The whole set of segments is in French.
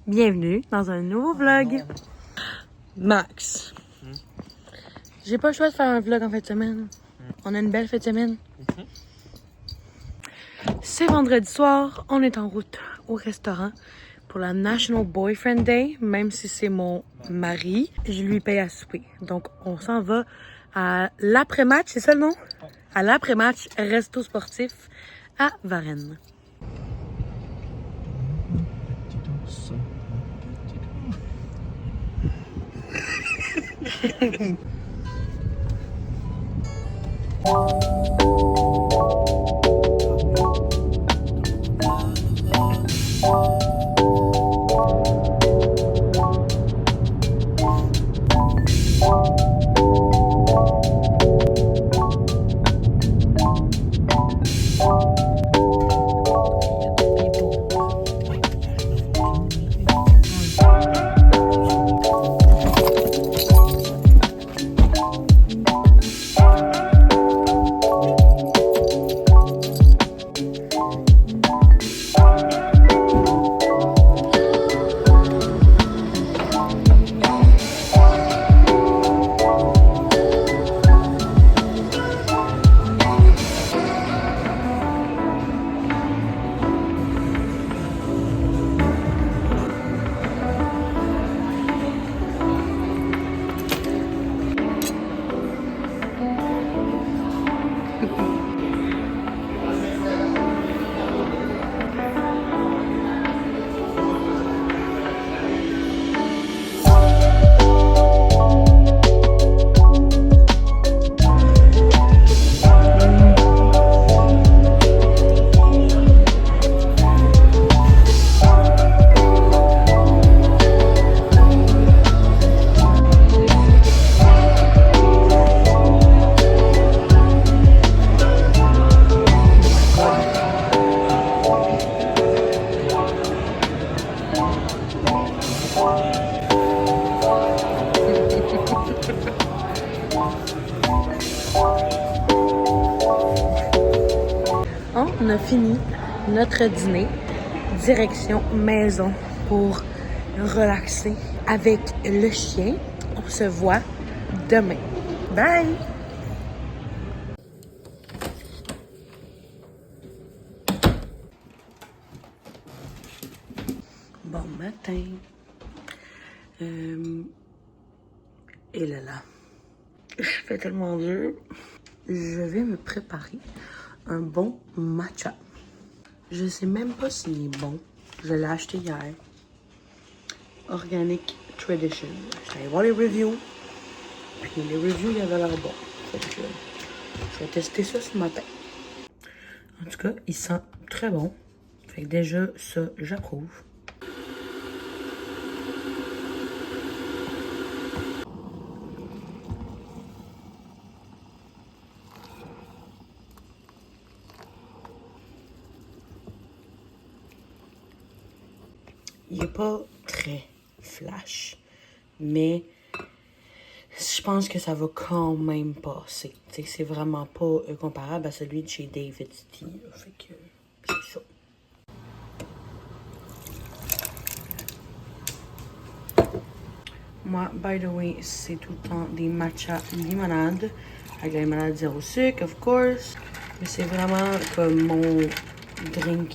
Bienvenue dans un nouveau vlog. Max, j'ai pas le choix de faire un vlog en fin de semaine. On a une belle fin de semaine. C'est vendredi soir, on est en route au restaurant pour la National Boyfriend Day. Même si c'est mon mari, je lui paye à souper. Donc on s'en va à l'après-match, c'est ça le nom? À l'après-match resto sportif à Varennes. On a fini notre dîner, direction maison pour relaxer avec le chien. On se voit demain. Bye! Bon matin. Et là, je fais tellement dur. Je vais me préparer un bon matcha. Je sais même pas s'il est bon. Je l'ai acheté hier. Organic Tradition. J'allais voir les reviews. Puis les reviews, il avait l'air bon. Fait que je vais tester ça ce matin. En tout cas, il sent très bon. Fait que déjà, ça, j'approuve. Il n'est pas très flash, mais je pense que ça va quand même passer. C'est vraiment pas comparable à celui de chez David's Tea. Fait que c'est ça. Moi, by the way, c'est tout le temps des matcha limonade. Avec la limonade zéro sucre, of course. Mais c'est vraiment comme mon drink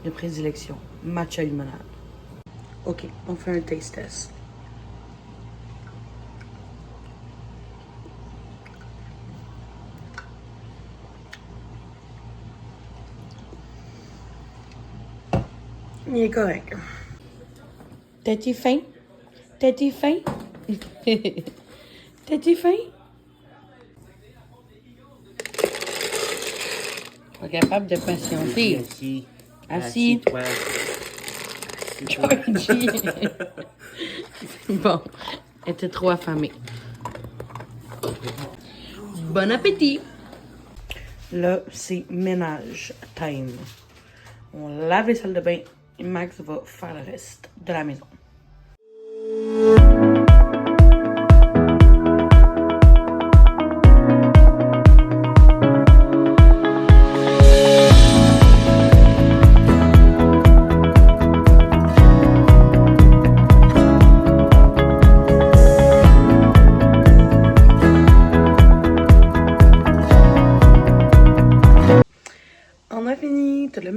de prédilection. Matcha limonade. Ok, on fait un taste test. Il est correct. T'as-tu faim? T'as-tu faim? T'as-tu faim? Pas capable de patienter. Assis. Assis. Assis-toi. Georgie. Bon, elle était trop affamée. Bon appétit! Là, c'est ménage time. On lave les salles de bain et Max va faire le reste de la maison.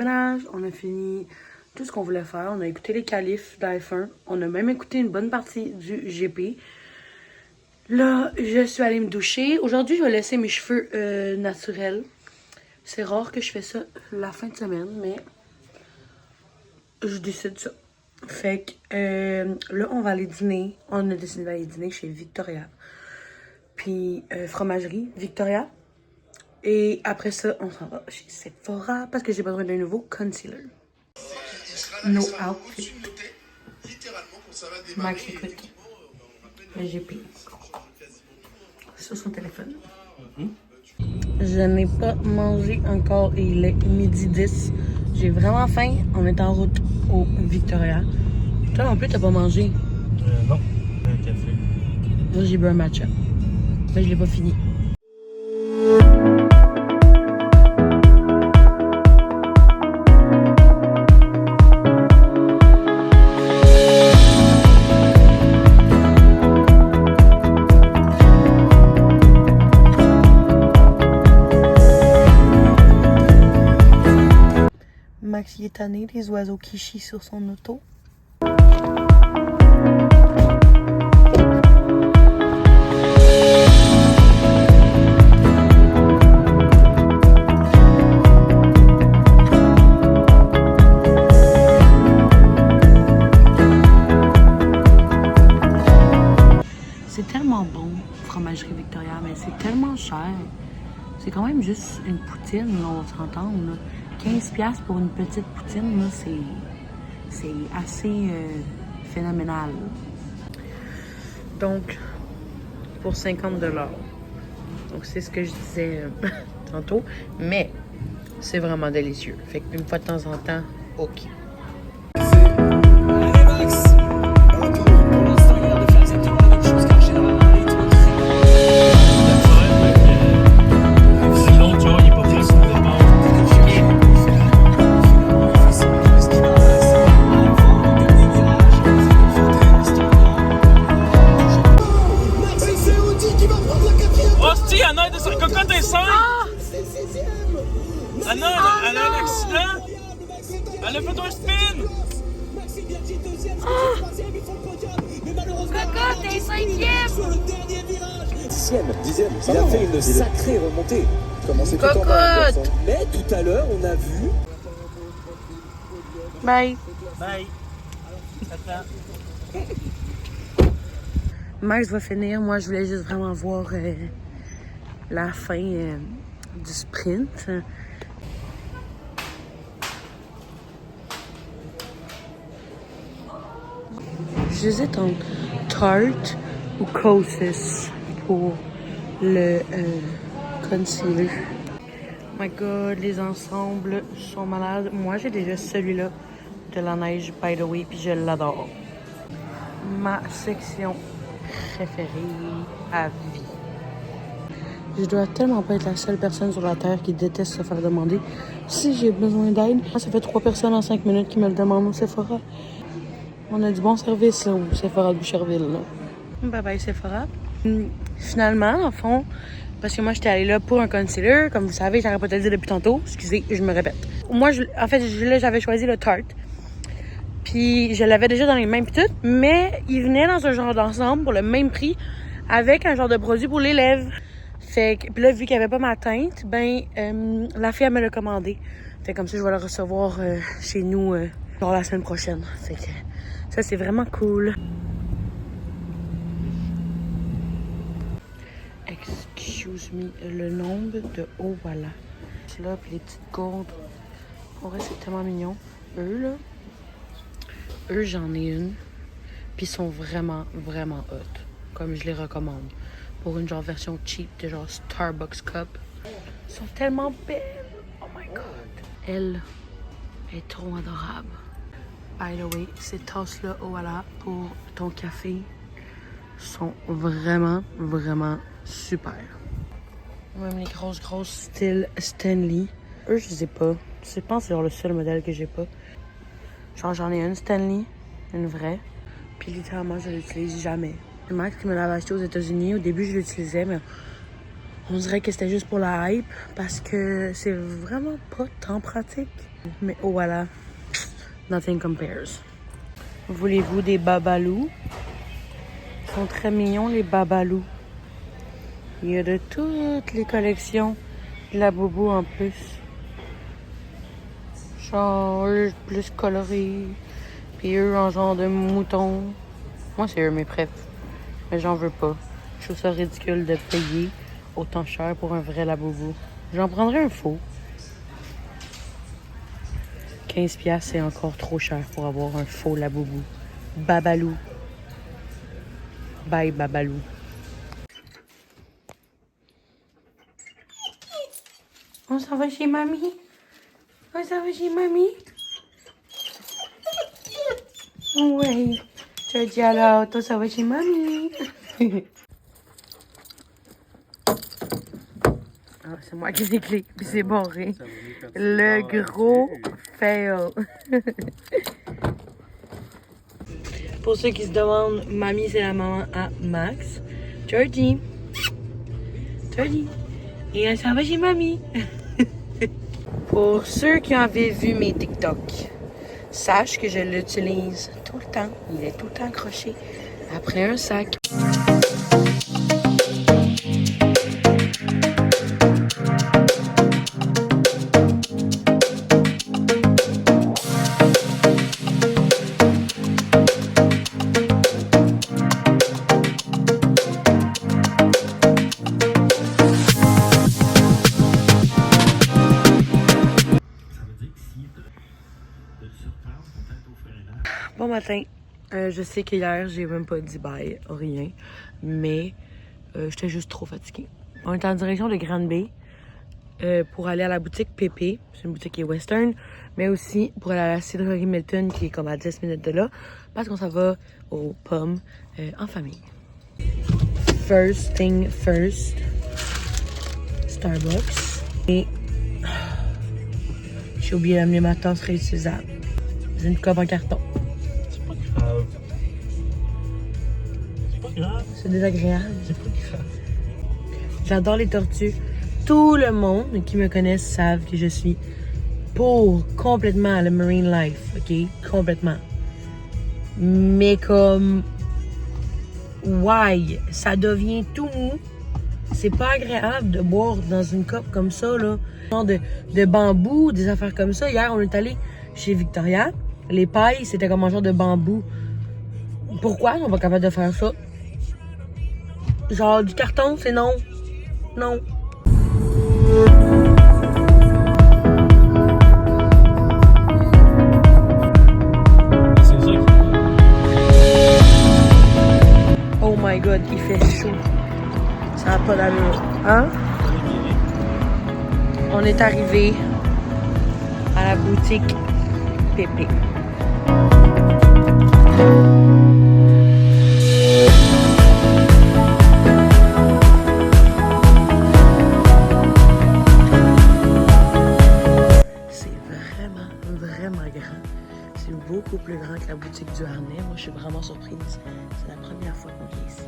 ménage, on a fini tout ce qu'on voulait faire. On a écouté les qualifs d'F1. On a même écouté une bonne partie du GP. Là, je suis allée me doucher. Aujourd'hui, je vais laisser mes cheveux naturels. C'est rare que je fais ça la fin de semaine, mais je décide ça. Fait que là, on va aller dîner. On a décidé d'aller dîner chez Victoria. Puis fromagerie Victoria. Et après ça, on s'en va chez Sephora parce que j'ai besoin d'un nouveau concealer. No outfit. Max écoute le GP sur son téléphone. Je n'ai pas mangé encore et il est midi 10. J'ai vraiment faim. On est en route au Victoria. Toi non plus, t'as pas mangé? Non, un café. Moi, j'ai bu un matcha. Mais je l'ai pas fini. Max, il est tanné des oiseaux qui chient sur son auto. C'est tellement bon, fromagerie Victoria, mais c'est tellement cher. C'est quand même juste une poutine, là, on s'entend. 15$ pour une petite poutine, là, c'est assez phénoménal. Donc, pour 50$. Donc, c'est ce que je disais tantôt. Mais, c'est vraiment délicieux. Fait qu'une fois de temps en temps, OK. Anna, elle a un accident. Elle a fait un spin. Coco, t'es 5e. Dixième. Il a fait une sacrée remontée. Commencé tout en bas. Mais tout à l'heure, on a vu. Bye. Bye. Max va finir. Moi, je voulais juste vraiment voir la fin du sprint. J'hésite entre Tarte ou Kosas pour le concealer. Oh my god, les ensembles sont malades. Moi, j'ai déjà celui-là de la neige, by the way, puis je l'adore. Ma section préférée à vie. Je dois tellement pas être la seule personne sur la Terre qui déteste se faire demander si j'ai besoin d'aide. Ça fait 3 personnes en 5 minutes qui me le demandent au Sephora. On a du bon service là, au Sephora de Boucherville. Là. Bye bye Sephora. Finalement, en fond, parce que moi j'étais allée là pour un concealer, comme vous savez, j'arrête pas de le dire depuis tantôt. Excusez, je me répète. Moi, j'avais choisi le Tarte. Puis je l'avais déjà dans les mêmes pis tout, mais il venait dans un genre d'ensemble pour le même prix avec un genre de produit pour les lèvres. Fait que, puis là, vu qu'il n'y avait pas ma teinte, la fille, elle me l'a commandé. Fait comme ça, je vais le recevoir chez nous genre la semaine prochaine. Fait que ça, c'est vraiment cool. Excuse me, le nombre de haut, voilà. Là, puis les petites gourdes. En vrai, c'est tellement mignon. Eux, j'en ai une. Puis ils sont vraiment, vraiment hot. Comme je les recommande. Pour une genre version cheap de genre Starbucks Cup. Ils sont tellement belles. Oh my god. Elle est trop adorable. By the way, ces tasses-là, oh voilà, pour ton café, sont vraiment, vraiment super. Même les grosses style Stanley. Eux, je les ai pas. Je pense que c'est genre le seul modèle que j'ai pas. Genre, j'en ai une Stanley, une vraie. Puis littéralement, je l'utilise jamais. Le Max qui me l'avait acheté aux États-Unis, au début, je l'utilisais, mais On dirait que c'était juste pour la hype parce que c'est vraiment pas tant pratique. Mais oh voilà, nothing compares. Voulez-vous des babalous? Ils sont très mignons les babalous. Il y a de toutes les collections de la boubou en plus. Genre plus colorés. Puis eux en genre de mouton. Moi c'est eux mes préf. Mais j'en veux pas. Je trouve ça ridicule de payer autant cher pour un vrai Labubu. J'en prendrais un faux. 15$ c'est encore trop cher pour avoir un faux Labubu. Babalou. Bye Babalou. On s'en va chez mamie. On s'en va chez mamie. Oui. Tu as dit alors, toi ça va chez mamie. Ah, c'est moi qui ai les clés, puis c'est barré. Le gros fail. Pour ceux qui se demandent, mamie c'est la maman à Max. Georgie. Georgie. Et elle s'en va chez mamie. Pour ceux qui avaient vu mes TikTok, sache que je l'utilise tout le temps. Il est tout le temps accroché après un sac. Bon matin. Je sais qu'hier, j'ai même pas dit bye, rien. Mais j'étais juste trop fatiguée. On est en direction de Grande-Bay pour aller à la boutique Pépé. C'est une boutique qui est western. Mais aussi pour aller à la cidrerie Milton qui est comme à 10 minutes de là. Parce qu'on s'en va aux pommes en famille. First thing first. Starbucks. Et j'ai oublié d'amener ma tasse réutilisable. C'est une coupe en carton. C'est désagréable. C'est pas grave. J'adore les tortues. Tout le monde qui me connaît savent que je suis pour complètement le marine life, ok? Complètement. Mais comme... Why? Ça devient tout mou. C'est pas agréable de boire dans une coupe comme ça, là. Genre de bambou, des affaires comme ça. Hier, on est allé chez Victoria. Les pailles, c'était comme un genre de bambou. Pourquoi on va pas capable de faire ça? Genre du carton, c'est non. Non. C'est ça qui... Oh my god, il fait chaud. Ça n'a pas d'allure. Hein? On est arrivé à la boutique Pépé. C'est beaucoup plus grand que la boutique du Harnais. Moi, je suis vraiment surprise. C'est la première fois qu'on vient ici.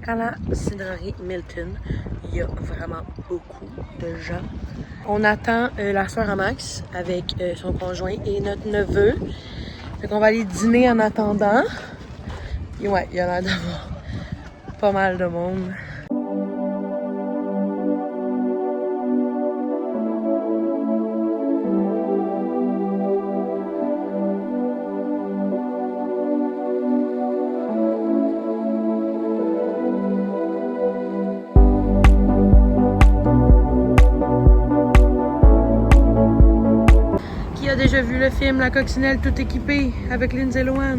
À la cidrerie Milton, il y a vraiment beaucoup de gens. On attend la soeur à Max avec son conjoint et notre neveu. Fait qu'on va aller dîner en attendant. Et ouais, il y a l'air d'avoir pas mal de monde. Déjà vu le film La Coccinelle tout équipée avec Lindsay Lohan.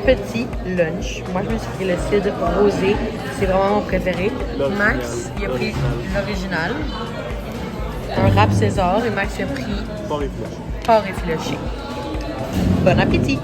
petit lunch. Moi, je me suis pris le cidre rosé. C'est vraiment mon préféré. Max, il a pris l'original. Un wrap César. Et Max, il a pris porc effiloché. Bon appétit!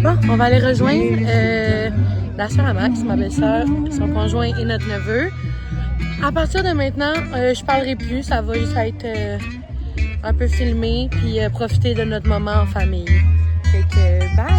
Bon, on va aller rejoindre la sœur à Max, ma belle-sœur, son conjoint et notre neveu. À partir de maintenant, je parlerai plus, ça va juste être un peu filmé puis profiter de notre moment en famille. Fait que bye!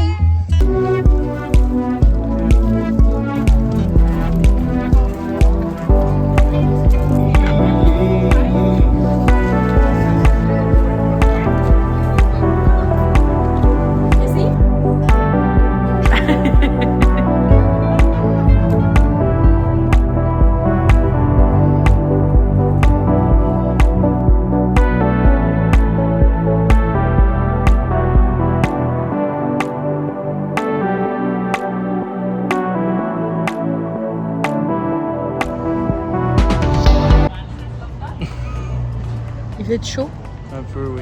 Il fait chaud? Un peu, oui.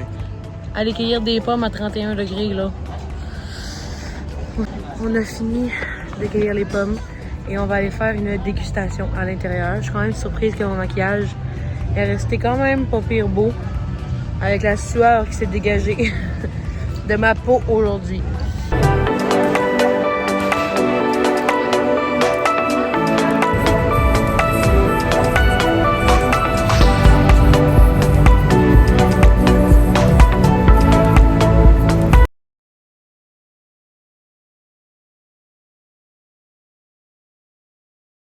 Aller cueillir des pommes à 31 degrés, là. On a fini de cueillir les pommes et on va aller faire une dégustation à l'intérieur. Je suis quand même surprise que mon maquillage est resté quand même pas pire beau avec la sueur qui s'est dégagée de ma peau aujourd'hui.